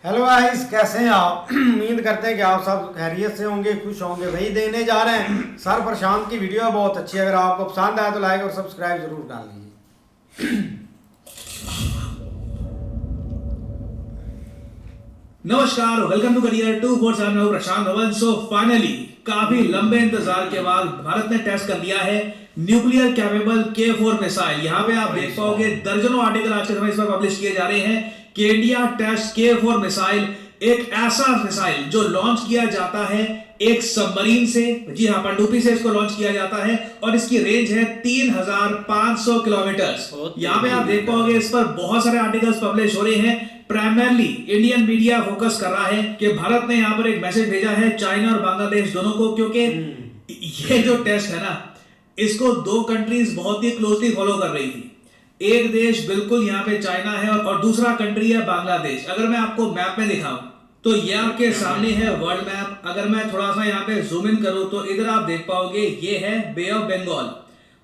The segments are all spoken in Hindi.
हेलो गाइस, कैसे हैं आप? उम्मीद करते हैं कि आप सब खैरियत से होंगे, खुश होंगे। वही देने जा रहे हैं सर प्रशांत की वीडियो है, बहुत अच्छी है। अगर आपको पसंद आए तो लाइक और सब्सक्राइब जरूर कर लीजिए। नमस्कार, वेलकम टू करियर 247 में हूं प्रशांत धवन। सो फाइनली काफी लंबे इंतजार के बाद भारत ने टेस्ट कर दिया है न्यूक्लियर कैपेबल K4 मिसाइल। यहां पे आप देख पाओगे दर्जनों आर्टिकल आज के समय इस पर पब्लिश किए जा रहे हैं कि इंडिया टेस्ट K4 मिसाइल, एक ऐसा मिसाइल जो लॉन्च किया जाता है एक सबमरीन से। जी हां, पनडुब्बी से इसको लॉन्च किया जाता है और इसकी रेंज है 3500 किलोमीटर। यहां पे आप देख पाओगे इस पर बहुत सारे आर्टिकल्स पब्लिश हो रहे हैं। प्राइमरली इंडियन मीडिया फोकस कर रहा है कि भारत ने यहां पर एक मैसेज भेजा है चाइना और बांग्लादेश दोनों को, क्योंकि ये जो टेस्ट है ना, इसको दो कंट्रीज बहुत ही क्लोजली फॉलो कर रही थी। एक देश बिल्कुल यहाँ पे चाइना है और दूसरा कंट्री है बांग्लादेश। अगर मैं आपको मैप में दिखाऊं तो ये आपके सामने है वर्ल्ड मैप। अगर मैं थोड़ा सा यहाँ पे जूम इन करूं तो इधर आप देख पाओगे ये है बे ऑफ बंगाल,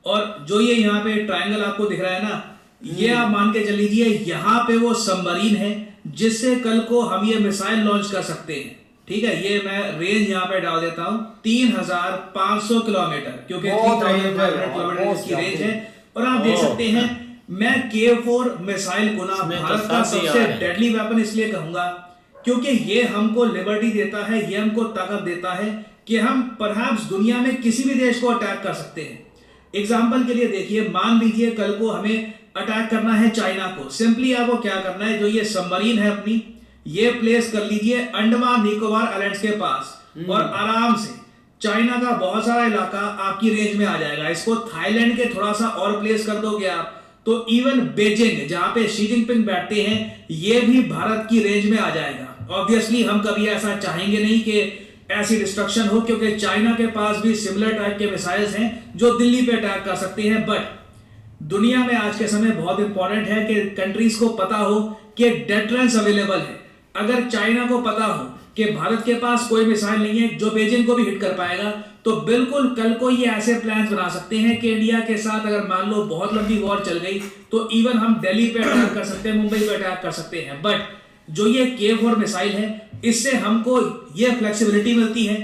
और जो ये यहाँ पे ट्रायंगल आपको दिख रहा है ना, ये आप मान के चल लीजिए यहाँ पे वो सबमरीन है जिससे कल को हम ये मिसाइल लॉन्च कर सकते हैं। ठीक है, ये मैं रेंज यहाँ पे डाल देता हूँ 3500 किलोमीटर, क्योंकि 3500 किलोमीटर इसकी रेंज है। और आप देख सकते हैं मैं K4 मिसाइल को ना भारत का सबसे डेडली वेपन इसलिए कहूंगा क्योंकि ये हमको लिबर्टी देता है, ये हमको ताकत देता है कि हम परहैप्स दुनिया में किसी भी देश को अटैक कर सकते हैं। एग्जाम्पल के लिए देखिए, मान लीजिए कल को हमें अटैक करना है चाइना को। सिंपली आपको क्या करना है, जो ये सबमरीन है अपनी, ये प्लेस कर लीजिए अंडमान निकोबार आइलैंड्स के पास और आराम से चाइना का बहुत सारा इलाका आपकी रेंज में आ जाएगा। इसको थाईलैंड के थोड़ा सा और प्लेस कर दोगे आप तो इवन बीजिंग जहां पे शी जिनपिंग बैठते हैं ये भी भारत की रेंज में आ जाएगा। ऑब्वियसली हम कभी ऐसा चाहेंगे नहीं कि ऐसी डिस्ट्रक्शन हो, क्योंकि चाइना के पास भी सिमिलर टाइप के मिसाइल्स हैं जो दिल्ली पे अटैक कर सकते हैं। बट दुनिया में आज के समय बहुत इंपॉर्टेंट है कि कंट्रीज को पता हो कि डेटरेंस अवेलेबल है। अगर चाइना को पता हो कि भारत के पास कोई मिसाइल नहीं है जो बीजिंग को भी हिट कर पाएगा, तो बिल्कुल कल को ये ऐसे प्लान्स बना सकते हैं कि इंडिया के साथ अगर मान लो बहुत लंबी वॉर चल गई तो इवन हम दिल्ली पे अटैक कर सकते हैं, मुंबई पे अटैक कर सकते हैं। बट जो ये K4 मिसाइल है, इससे हमको ये फ्लेक्सिबिलिटी मिलती है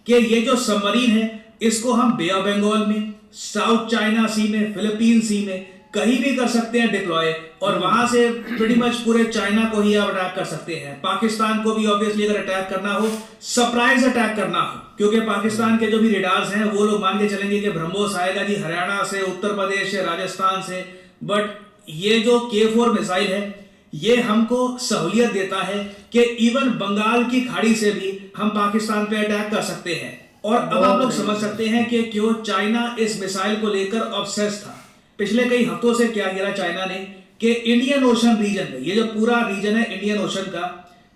कि ये जो सबमरीन है इसको हम बे ऑफ बंगाल में, साउथ चाइना सी में, फिलीपीन सी में कहीं भी कर सकते हैं डिप्लॉय, और वहां से प्रीटी मच पूरे चाइना को ही आप अटैक कर सकते हैं। पाकिस्तान को भी ऑब्वियसली अगर अटैक करना हो, सरप्राइज अटैक करना हो, क्योंकि पाकिस्तान के जो भी रेडार्स हैं वो लोग मान के चलेंगे कि ब्रह्मोस आएगा जी हरियाणा से, उत्तर प्रदेश से, राजस्थान से। बट ये जो K4 मिसाइल है ये हमको सहूलियत देता है कि इवन बंगाल की खाड़ी से भी हम पाकिस्तान पे अटैक कर सकते हैं। और अब आप लोग समझ सकते हैं कि क्यों चाइना इस मिसाइल को लेकर ऑब्सेस्ड था। पिछले कई हफ्तों से क्या किया चाइना ने कि इंडियन ओशन रीजन में, ये जो पूरा रीजन है इंडियन ओशन का,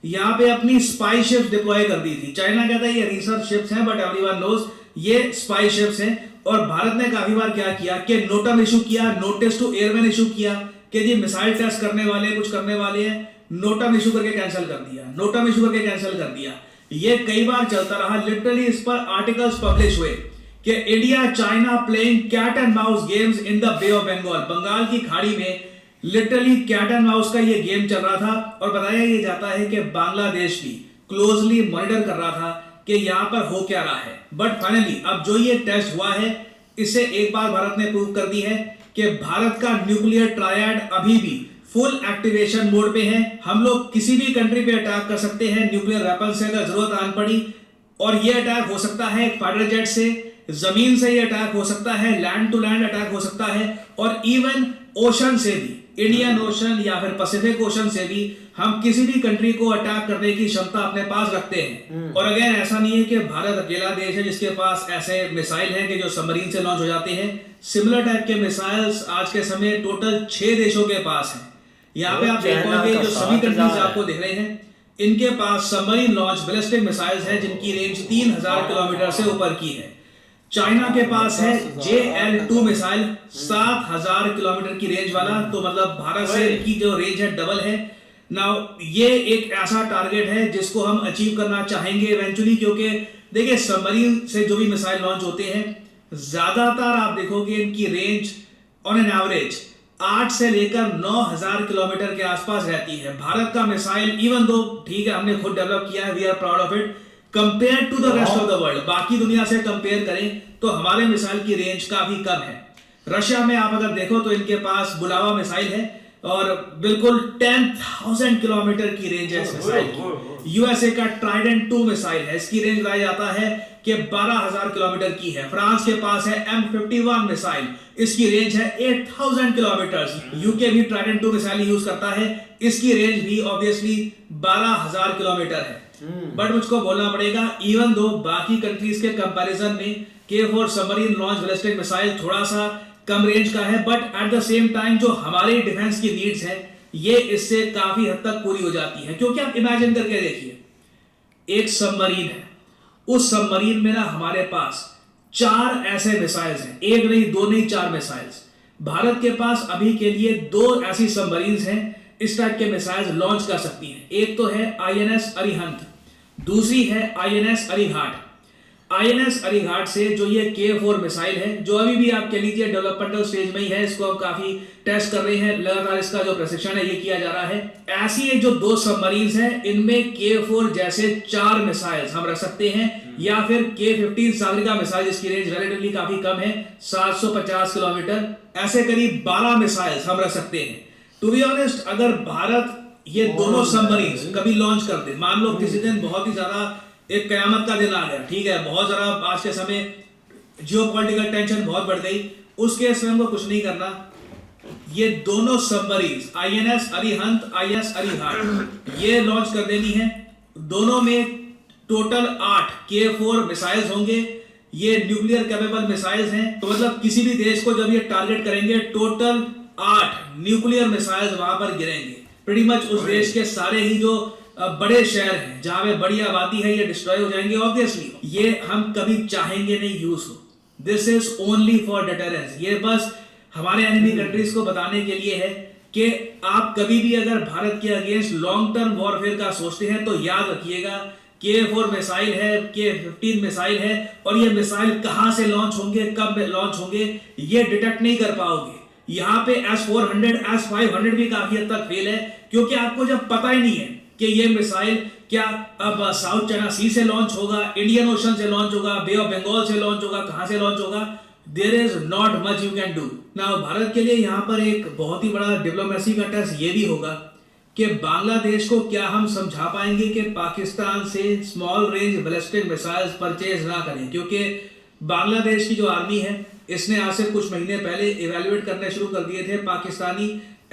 यहाँ पे अपनी स्पाई शिप्स डिप्लॉय कर दी थी। चाइना कहता है ये रिसर्च शिप्स हैं, बट एवरीवन नोज ये स्पाई शिप्स हैं। और भारत ने काफी बार क्या किया कि नोटम इशू किया, नोटिस टू एयरमैन इशू किया कि जी मिसाइल टेस्ट करने वाले कुछ करने वाले हैं, नोटम इशू करके कैंसिल कर दिया, नोटम इशू करके कैंसिल कर दिया। ये कई बार चलता रहा। लिटरली इस पर आर्टिकल्स पब्लिश हुए कि India China playing cat and mouse games in the Bay of Bengal. Bengal की खाड़ी में लिटरली कैट एंड माउस का ये गेम चल रहा था। और बताया ये जाता है कि बांग्लादेश भी क्लोजली मॉनिटर कर रहा था कि यहां पर हो क्या रहा है। बट फाइनली अब जो ये टेस्ट हुआ है, इससे एक बार भारत ने प्रूव कर दी है कि भारत का न्यूक्लियर ट्रायड अभी भी फुल एक्टिवेशन मोड पे है। हम लोग किसी भी कंट्री पे अटैक कर सकते हैं न्यूक्लियर वेपन से अगर जरूरत आन पड़ी। और ये अटैक हो सकता है फाइटर जेट से, जमीन से ये अटैक हो सकता है, लैंड टू लैंड अटैक हो सकता है, और इवन ओशन से भी, इंडियन ओशन या फिर पैसिफिक ओशन से भी हम किसी भी कंट्री को अटैक करने की क्षमता अपने पास रखते हैं। और अगेन ऐसा नहीं है कि भारत अकेला देश है जिसके पास ऐसे मिसाइल हैं कि जो सबमरीन से लॉन्च हो जाते हैं। सिमिलर टाइप के मिसाइल्स आज के समय टोटल 6 देशों के पास हैं। यहाँ पे आप देख पाओगे जो सभी कंट्रीज आपको दिख रहे हैं, इनके पास सबमरीन लॉन्च बैलिस्टिक मिसाइल्स हैं जिनकी रेंज 3000 किलोमीटर से ऊपर की है। चाइना के पास है JL2 मिसाइल 7000 किलोमीटर की रेंज वाला, तो मतलब भारत से की जो रेंज है डबल है। नाउ ये एक ऐसा टारगेट है जिसको हम अचीव करना चाहेंगे इवेंचुअली, क्योंकि देखिए सबमरीन से जो भी मिसाइल लॉन्च होते हैं ज्यादातर आप देखोगे इनकी रेंज ऑन एन एवरेज 8 से लेकर 9000 किलोमीटर के आसपास रहती है। भारत का मिसाइल इवन दो ठीक है हमने खुद डेवलप किया है, we are proud of it, compare to the rest of the world, बाकी दुनिया से कंपेयर करें तो हमारे मिसाइल की रेंज काफी कम है। रशिया में आप अगर देखो तो इनके पास बुलावा मिसाइल है और बिल्कुल 10,000 किलोमीटर की रेंज है इस मिसाइल की। यूएसए का ट्राइडेंट 2 मिसाइल है, इसकी रेंज बताया जाता है कि 12,000 किलोमीटर की है। फ्रांस के पास है M51 मिसाइल, इसकी रेंज है 8,000 किलोमीटर। यूके भी ट्राइडेंट 2 मिसाइल यूज करता है, इसकी रेंज भी ऑब्वियसली 12,000 किलोमीटर है। बट मुझको बोलना पड़ेगा इवन दो बाकी कंट्रीज के कंपैरिजन में K4 submarine launch ballistic missile थोड़ा सा कम रेंज का है, but at the same time जो हमारे डिफेंस की नीड्स है ये इससे काफी हद तक पूरी हो जाती है। क्योंकि आप इमेजिन करके देखिए एक सबमरीन है, उस सबमरीन में ना हमारे पास 4 ऐसे मिसाइल्स हैं, एक नहीं दो नहीं 4 मिसाइल्स। भारत के पास अभी के लिए 2 ऐसी सबमरीन्स हैं इस टाइप के मिसाइल्स लॉन्च कर सकती हैं। एक तो है INS अरिहंत, दूसरी है INS अरिघाट। INS अरिघाट से जो ये K4 मिसाइल है जो अभी भी आप कह लीजिए डेवलपमेंटल स्टेज में ही है, इसको हम काफी टेस्ट कर रहे हैं, लगातार इसका जो प्रशिक्षण है ये किया जा रहा है। ऐसी एक जो 2 सबमरीन्स हैं इनमें K4 जैसे 4 मिसाइल्स हम रख सकते हैं, या फिर K15 सागरिका मिसाइल जिसकी रेंज रिलेटिवली काफी कम है 750 किलोमीटर, ऐसे करीब 12 मिसाइल्स हम रख सकते हैं। टू बी ऑनेस्ट अगर भारत ये दोनों सबमरीन्स कभी लॉन्च कर दे, मान लो किसी दिन बहुत ही ज्यादा एक कयामत का दिन आ गया, ठीक है, बहुत ज्यादा आज के समय जियोपॉलिटिकल टेंशन बहुत बढ़ गई, उस केस में हमको कुछ नहीं करना, ये दोनों submarines INS Arihant INS Arighat ये लॉन्च कर देनी है। दोनों में टोटल 8 K4 मिसाइल्स होंगे, ये न्यूक्लियर कैपेबल मिसाइल्स हैं, तो मतलब किसी भी देश को जब ये टारगेट करेंगे टोटल 8 न्यूक्लियर मिसाइल्स वहां पर गिरेंगे। प्रीटी मच उस देश के सारे ही जो बड़े शहर हैं जहां पे बड़ी आबादी है ये डिस्ट्रॉय हो जाएंगे। ऑब्वियसली ये हम कभी चाहेंगे नहीं यूज हो, this is only for deterrence. ये बस हमारे एनिमी कंट्रीज को बताने के लिए है कि आप कभी भी अगर भारत के अगेंस्ट लॉन्ग टर्म वॉरफेयर का सोचते हैं तो याद रखिएगा K4 मिसाइल है, K15 मिसाइल है, और ये मिसाइल कहां से लॉन्च होंगे, कब लॉन्च होंगे ये डिटेक्ट नहीं कर पाओगे। यहाँ पे S-400 S-500 भी काफी हद तक फेल है, क्योंकि आपको जब पता ही नहीं है कि ये मिसाइल क्या अब साउथ चाइना सी से लॉन्च होगा, इंडियन ओशन से लॉन्च होगा, बे ऑफ बंगाल से लॉन्च होगा, कहां से लॉन्च होगा, there is not much you can do. Now Bharat के लिए यहाँ पर एक बहुत ही बड़ा डिप्लोमेसी का टेस्ट ये भी होगा कि बांग्लादेश को क्या हम समझा पाएंगे कि पाकिस्तान से small range ballistic missiles purchase ना करें। क्योंकि बांग्लादेश की जो आर्मी है इसने आज से कुछ महीने पहले इवेल्युएट करने शुरू कर दिए थे पाकिस्तानी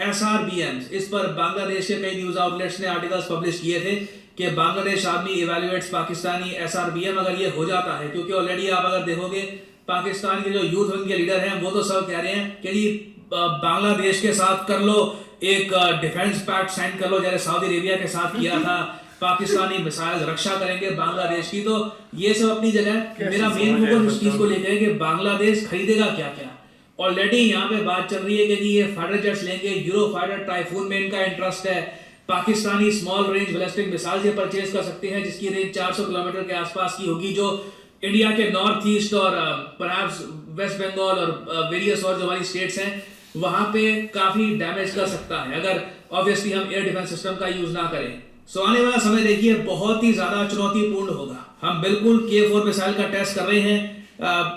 SRBMs। इस पर बांग्लादेश के कई न्यूज आउटलेट्स ने आर्टिकल्स पब्लिश किए थे कि Bangladesh army evaluates Pakistani SRBM। अगर ये हो जाता है, क्योंकि ऑलरेडी आप अगर देखोगे पाकिस्तान के जो यूथ विंग के लीडर हैं वो तो सब कह रहे हैं कि जी बांग्लादेश के साथ कर लो एक डिफेंस पैक्ट साइन कर लो, जैसे सऊदी अरेबिया के साथ किया था, पाकिस्तानी मिसाइल रक्षा करेंगे बांग्लादेश की। तो ये सब अपनी जगह, मेरा मेन फोकस इस चीज को लेकर है कि बांग्लादेश खरीदेगा क्या क्या। ऑलरेडी यहाँ पे बात चल रही है कि ये फाइटर जेट्स लेंगे, यूरो फाइटर टाइफून में इनका इंटरेस्ट है, Pakistani small range ballistic missile ये परचेज कर सकते हैं जिसकी रेंज 400 किलोमीटर के आसपास की होगी, जो इंडिया के नॉर्थ ईस्ट और परहैप्स वेस्ट बंगाल और वेरियस और जो हमारी स्टेट्स हैं वहां पे काफी डैमेज कर सकता है अगर ऑब्वियसली हम एयर डिफेंस सिस्टम का यूज ना करें। सो आने वाला समय देखिए बहुत ही ज्यादा चुनौतीपूर्ण होगा। हम बिल्कुल K4 मिसाइल का टेस्ट कर रहे हैं,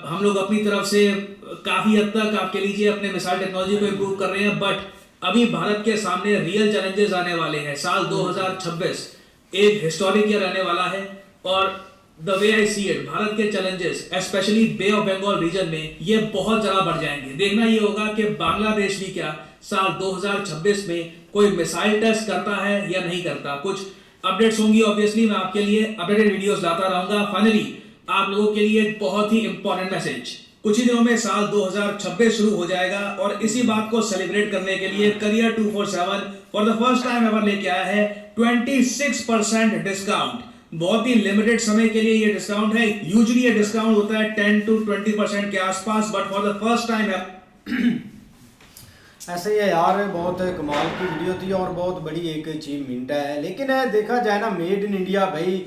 हम लोग अपनी तरफ से काफी हद तक आप कह लीजिए अपने मिसाइल टेक्नोलॉजी को इंप्रूव कर रहे हैं, बट अभी भारत के सामने रियल चैलेंजेस आने वाले हैं। साल 2026 एक हिस्टोरिक ईयर आने वाला है और the way I see it Bharat के challenges specially Bay of Bengal region में ये बहुत ज्यादा बढ़ जाएंगे। देखना ये होगा कि बांग्लादेश भी क्या साल 2026 में कोई मिसाइल टेस्ट करता है या नहीं करता। कुछ अपडेट्स होंगी, ऑब्वियसली मैं आपके लिए अपडेटेड वीडियोस लाता रहूंगा। फाइनली आप लोगों के लिए एक बहुत ही इंपॉर्टेंट मैसेज, कुछ ही दिनों में साल 2026 शुरू हो जाएगा और इसी बात को सेलिब्रेट करने के लिए career 247 for the first time ever लेके आया है 26% डिस्काउंट। बहुत ही लिमिटेड समय के लिए ये डिस्काउंट है। यूजुअली ये डिस्काउंट होता है 10 to 20% के आसपास, but for the first time ऐसे ही है यार, बहुत कमाल की वीडियो थी और बहुत बड़ी एक अचीवमेंट है। लेकिन देखा जाए ना, मेड इन इंडिया भाई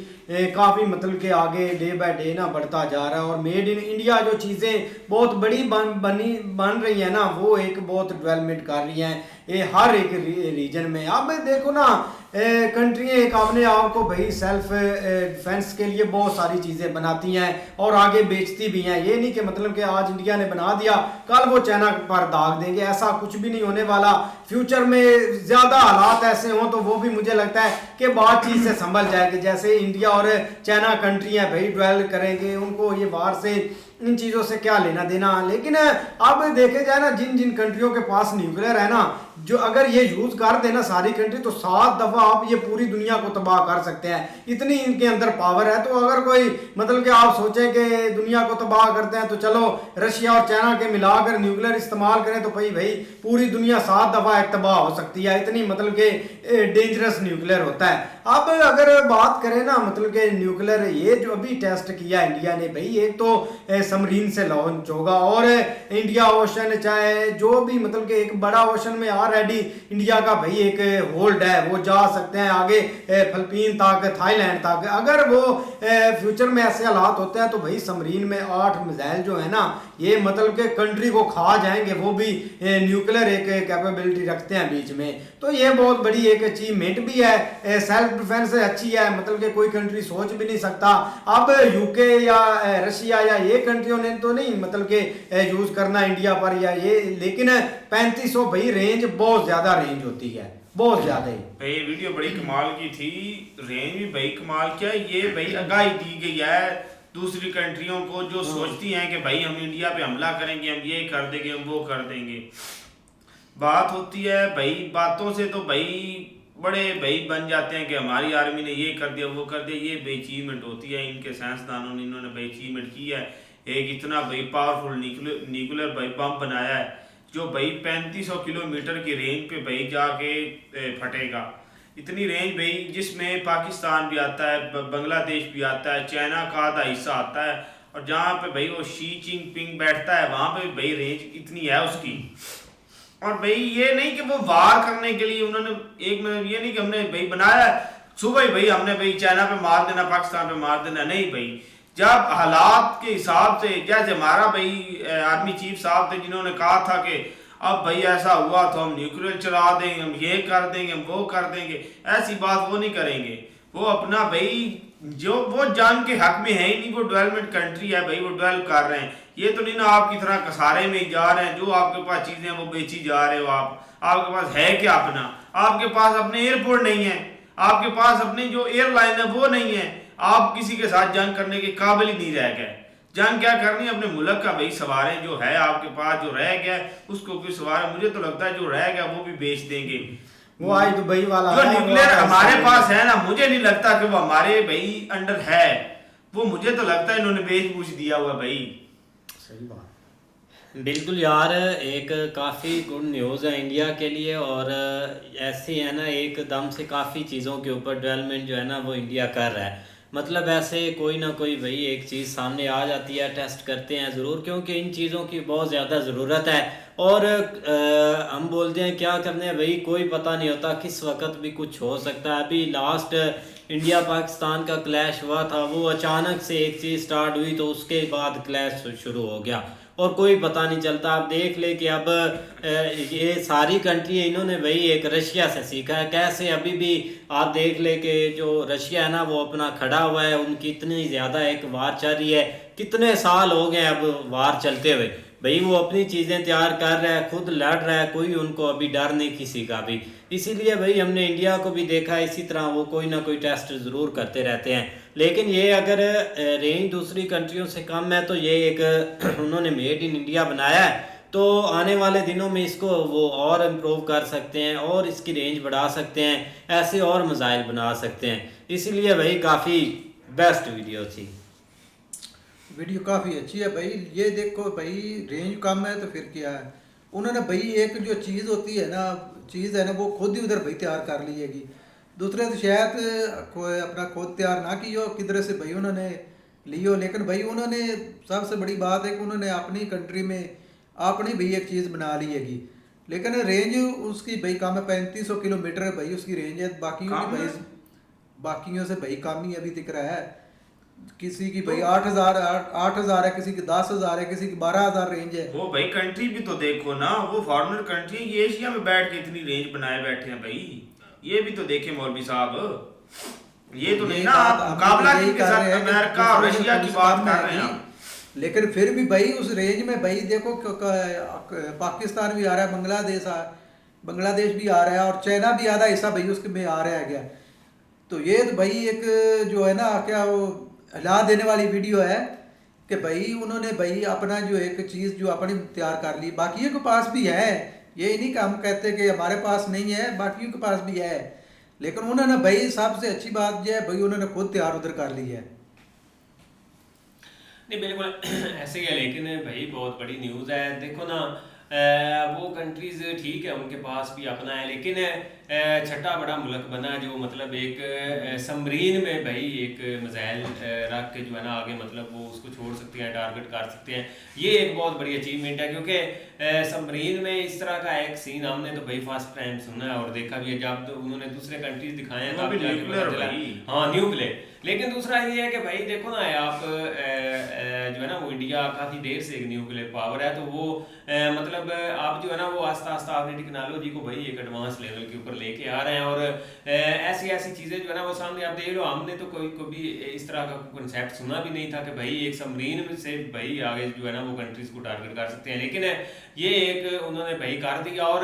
काफ़ी मतलब कि आगे डे बाय डे ना बढ़ता जा रहा है। और मेड इन इंडिया जो चीज़ें बहुत बड़ी बन रही है ना, वो एक बहुत डेवलपमेंट कर रही हैं ये हर एक रीजन में। अब देखो ना, कंट्रियाँ एक अपने आप को भाई सेल्फ डिफेंस के लिए बहुत सारी चीज़ें बनाती हैं और आगे बेचती भी हैं। ये नहीं कि मतलब कि आज इंडिया ने बना दिया कल वो चाइना पर दाग देंगे, ऐसा कुछ भी नहीं होने वाला। फ्यूचर में ज़्यादा हालात ऐसे हों तो वो भी मुझे लगता है कि बातचीत से संभल जाएगी। जैसे इंडिया और चाइना कंट्री हैं भाई, ड्वेल करेंगे, उनको ये बाहर से इन चीज़ों से क्या लेना देना। लेकिन अब देखे जाए ना, जिन जिन कंट्रियों के पास न्यूक्लियर है ना, जो अगर ये यूज़ कर देना सारी कंट्री, तो 7 दफ़ा आप ये पूरी दुनिया को तबाह कर सकते हैं, इतनी इनके अंदर पावर है। तो अगर कोई मतलब कि आप सोचें कि दुनिया को तबाह करते हैं, तो चलो रशिया और चाइना के मिलाकर न्यूक्लियर इस्तेमाल करें तो भाई पूरी दुनिया 7 दफ़ा एक तबाह हो सकती है। इतनी मतलब कि डेंजरस न्यूक्लियर होता है। अब अगर बात करें ना, मतलब कि न्यूक्लियर ये जो अभी टेस्ट किया इंडिया ने भाई, एक तो सबमरीन से लॉन्च होगा और इंडिया ओशन चाहे जो भी मतलब कि एक बड़ा ओशन में ऑलरेडी इंडिया का भाई एक होल्ड है, वो जा सकते हैं आगे फिलीपीन तक, थाईलैंड तक। अगर वो फ्यूचर में ऐसे हालात होते हैं तो भाई सबमरीन में 8 मिसाइल जो है ना, ये मतलब कि कंट्री को खा जाएंगे, वो भी न्यूक्लियर एक कैपेबिलिटी रखते हैं बीच में। तो ये बहुत बड़ी एक अचीवमेंट भी है, सेल्फ डिफेंस अच्छी है, मतलब कि कोई कंट्री सोच भी नहीं सकता। अब यूके या रशिया या ये कंट्रियों ने तो नहीं मतलब कि यूज करना इंडिया पर या ये, लेकिन 3500 भाई रेंज बहुत ज्यादा रेंज होती है, बहुत ज्यादा ही भाई। वीडियो बड़ी कमाल की थी, रेंज भी भाई कमाल क्या। ये भाई आगाही दी गई है दूसरी कंट्रियों को जो सोचती हैं कि भाई हम इंडिया पे हमला करेंगे, हम ये कर देंगे, हम वो कर देंगे। बात होती है भाई, बातों से तो भाई बड़े भाई बन जाते हैं कि हमारी आर्मी ने ये कर दिया, वो कर दिया। ये भाई अचीवमेंट होती है इनके साइंसदानों ने, इन्होंने भाई अचीवमेंट की है। एक इतना भाई पावरफुल न्यूक्लियर भाई बम बनाया है जो भाई 3500 किलोमीटर की रेंज पे भाई जाके फटेगा। इतनी रेंज भाई जिसमें पाकिस्तान भी आता है, बांग्लादेश भी आता है, चाइना का आधा हिस्सा आता है, और जहाँ पे भाई वो शी जिनपिंग बैठता है वहाँ पे भाई रेंज इतनी है उसकी। और भाई ये नहीं कि वो वार करने के लिए उन्होंने एक मिनट, ये नहीं कि हमने भाई बनाया सुबह ही भाई हमने भाई चाइना पे मार देना, पाकिस्तान पे मार देना, नहीं भाई। जब हालात के हिसाब से, जैसे हमारा भाई आर्मी चीफ साहब थे जिन्होंने कहा था कि अब भाई ऐसा हुआ तो हम न्यूक्लियर चला देंगे, हम ये कर देंगे, हम वो कर देंगे, ऐसी बात वो नहीं करेंगे। वो अपना भाई जो वो जान के हक में है ही नहीं, वो डेवलपमेंट कंट्री है भाई, वो डेवलप कर रहे हैं। ये तो नहीं ना आपकी तरह कसारे में जा रहे हैं, जो आपके पास चीजें हैं वो बेची जा रहे हो आपके पास है क्या अपना? आपके पास अपने एयरपोर्ट नहीं है, आपके पास अपनी जो एयरलाइन है वो नहीं है, आप किसी के साथ जंग करने के काबिल ही नहीं रह गए। जंग क्या करनी है, अपने मुल्क का भाई सवारे जो है आपके पास, जो रह गया उसको कोई सवार, मुझे तो लगता है जो रह गया वो भी बेच देंगे। वो आज दुबई वाला जो न्यूक्लियर हमारे पास है ना, मुझे नहीं लगता कि वो हमारे भाई अंडर है, वो मुझे तो लगता है इन्होंने बेच बूझ दिया हुआ भाई। सही बात। बिल्कुल यार, एक काफ़ी गुड न्यूज़ है इंडिया के लिए। और ऐसी है ना, एकदम से काफ़ी चीज़ों के ऊपर डेवलपमेंट जो है ना वो इंडिया कर रहा है। मतलब ऐसे कोई ना कोई भाई एक चीज़ सामने आ जाती है, टेस्ट करते हैं ज़रूर, क्योंकि इन चीज़ों की बहुत ज़्यादा ज़रूरत है। और हम बोलते हैं क्या करने हैं भाई, कोई पता नहीं होता, किस वक्त भी कुछ हो सकता है। अभी लास्ट इंडिया पाकिस्तान का क्लैश हुआ था, वो अचानक से एक चीज़ स्टार्ट हुई तो उसके बाद क्लैश शुरू हो गया और कोई पता नहीं चलता। आप देख ले कि अब ये सारी कंट्री इन्होंने भाई एक रशिया से सीखा है कैसे। अभी भी आप देख ले कि जो रशिया है ना वो अपना खड़ा हुआ है, उनकी इतनी ज़्यादा एक वार चल रही है, कितने साल हो गए अब वार चलते हुए। भाई वो अपनी चीज़ें तैयार कर रहा है, खुद लड़ रहा है, कोई उनको अभी डर नहीं किसी का भी। इसीलिए भाई हमने इंडिया को भी देखा इसी तरह, वो कोई ना कोई टेस्ट ज़रूर करते रहते हैं। लेकिन ये अगर रेंज दूसरी कंट्रियों से कम है तो ये एक उन्होंने मेड इन इंडिया बनाया है, तो आने वाले दिनों में इसको वो और इम्प्रूव कर सकते हैं और इसकी रेंज बढ़ा सकते हैं, ऐसे और मिसाइल बना सकते हैं। इसीलिए भाई काफ़ी बेस्ट वीडियो थी। वीडियो काफ़ी अच्छी है भाई। ये देखो भाई, रेंज कम है तो फिर क्या है, उन्होंने भाई एक जो चीज़ होती है ना, चीज़ है ना, वो खुद ही उधर भाई तैयार कर ली हैगी। दूसरे तो शायद कोई अपना खुद तैयार ना की हो, किधर से भाई उन्होंने ली हो। लेकिन भाई उन्होंने सबसे बड़ी बात है कि उन्होंने अपनी कंट्री में अपनी भाई एक चीज़ बना ली हैगी। लेकिन रेंज उसकी भाई कम है, 3500 किलोमीटर है भाई उसकी रेंज है। बाकियों की कम भाई है? बाकियों से भाई कम ही अभी दिख रहा है। किसी की भाई 8,000 है, किसी की 10,000 है, किसी की 12,000 रेंज है। वो भाई कंट्री भी तो देखो ना, वो फॉरेनर कंट्री है, ये एशिया में बैठ के इतनी रेंज बनाए बैठे हैं भाई। ये भी तो देखे मौलवी साहब, ये तो नहीं ना बात आप हम मुकाबला यही के कर रहे साथ हैं कि अमेरिका और दूसरे रशिया की देश बात कम कर है रहे हैं नहीं। आप। लेकिन फिर भी भाई उस रेंज में भाई देखो पाकिस्तान भी आ रहा है, बांग्लादेश भी आ रहा है, और चाइना भी आधा हिस्सा भाई उसके में आ रहा है क्या। तो ये तो भाई एक जो है ना क्या वो हिला देने वाली वीडियो है कि भाई उन्होंने भाई अपना जो एक चीज़ जो अपनी तैयार कर ली, बाकियों के पास भी है। ये नहीं कि हम कहते कि हमारे पास नहीं है, बाकियों के पास भी है। लेकिन उन्होंने भाई सबसे अच्छी बात जो है भाई उन्होंने खुद तैयार उधर कर ली है। नहीं बिल्कुल ऐसे ही है, लेकिन भाई बहुत बड़ी न्यूज़ है। देखो ना वो कंट्रीज़ ठीक है उनके पास भी अपना है, लेकिन छठा बड़ा मुल्क बना जो मतलब एक समरीन में भाई एक मिसाइल रख के जो है ना आगे मतलब वो उसको छोड़ सकते हैं, टारगेट कर सकते हैं। ये एक बहुत बड़ी अचीवमेंट है, क्योंकि समरीन में इस तरह का एक सीन हमने तो भाई फर्स्ट टाइम सुना है और देखा भी है। जब तो उन्होंने दूसरे कंट्रीज दिखाए हैं तब जाके पता चला। हाँ न्यूक्लियर। लेकिन दूसरा ये है कि भाई देखो ना आप जो है ना वो इंडिया काफ़ी देर से एक न्यूक्लियर पावर है, तो वो मतलब आप जो है ना वो आस्ता आस्ता अपनी टेक्नोलॉजी को भाई एक एडवांस लेवल के ऊपर लेके आ रहे हैं। और ऐसी ऐसी चीज़ें जो है ना वो सामने आप देख लो, हमने तो कोई कभी इस तरह का कंसेप्ट सुना भी नहीं था कि भाई एक सबमरीन से भाई आगे जो है ना वो कंट्रीज को टारगेट कर सकते हैं। लेकिन ये एक उन्होंने भाई कर दिया। और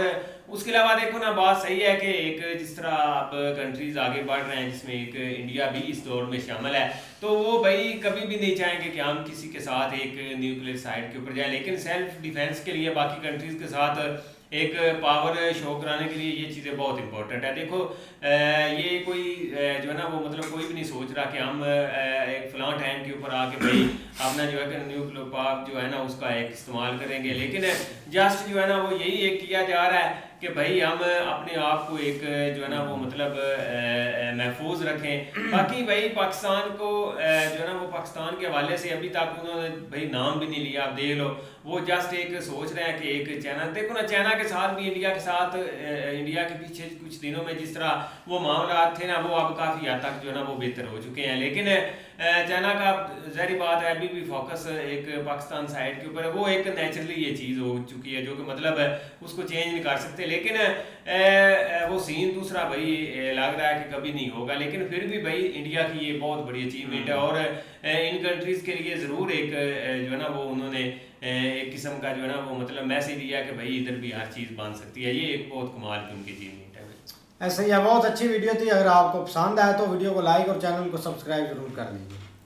उसके अलावा देखो ना बात सही है कि एक जिस तरह आप कंट्रीज आगे बढ़ रहे हैं जिसमें एक इंडिया भी इस दौर में शामिल है, तो वो भाई कभी भी नहीं चाहेंगे कि हम किसी के साथ एक न्यूक्लियर साइड के ऊपर जाए। लेकिन सेल्फ डिफेंस के लिए बाकी कंट्रीज के साथ एक पावर शो कराने के लिए ये चीज़ें बहुत इंपॉर्टेंट है। देखो ये कोई जो है ना वो मतलब कोई भी नहीं सोच रहा कि हम एक फलां टाइम के ऊपर आके भाई अपना जो है कि न्यूक्लियर पावर जो है ना उसका एक इस्तेमाल करेंगे। लेकिन जस्ट जो है ना वो यही एक किया जा रहा है कि भाई हम अपने आप को एक जो है ना वो मतलब महफूज रखें। बाकी भाई पाकिस्तान को जो है ना वो पाकिस्तान के हवाले से अभी तक उन्होंने भाई नाम भी नहीं लिया। आप देख लो वो जस्ट एक सोच रहे हैं कि एक चाइना, देखो ना चाइना के साथ भी इंडिया के साथ इंडिया के पीछे कुछ दिनों में जिस तरह वो मामला थे ना वो अब काफ़ी हद तक जो है ना वो बेहतर हो चुके हैं। लेकिन चाइना का ज़ाहिर बात है अभी भी फोकस एक पाकिस्तान साइड के ऊपर है। वो एक नेचुरली ये चीज़ हो चुकी है जो कि मतलब उसको चेंज नहीं कर सकते। लेकिन वो सीन दूसरा भाई लग रहा है कि कभी नहीं होगा। लेकिन फिर भी भाई इंडिया की ये बहुत बड़ी अचीवमेंट है और इन कंट्रीज़ के लिए ज़रूर एक जो है ना वो उन्होंने एक किस्म का जो है ना वो मतलब मैसेज दिया कि भाई इधर भी हर चीज़ बन सकती है। ये एक बहुत कमाल की उनकी अचीवमेंट है। ऐसे ही है, बहुत अच्छी वीडियो थी। अगर आपको पसंद आया तो वीडियो को लाइक और चैनल को सब्सक्राइब जरूर कर लीजिए।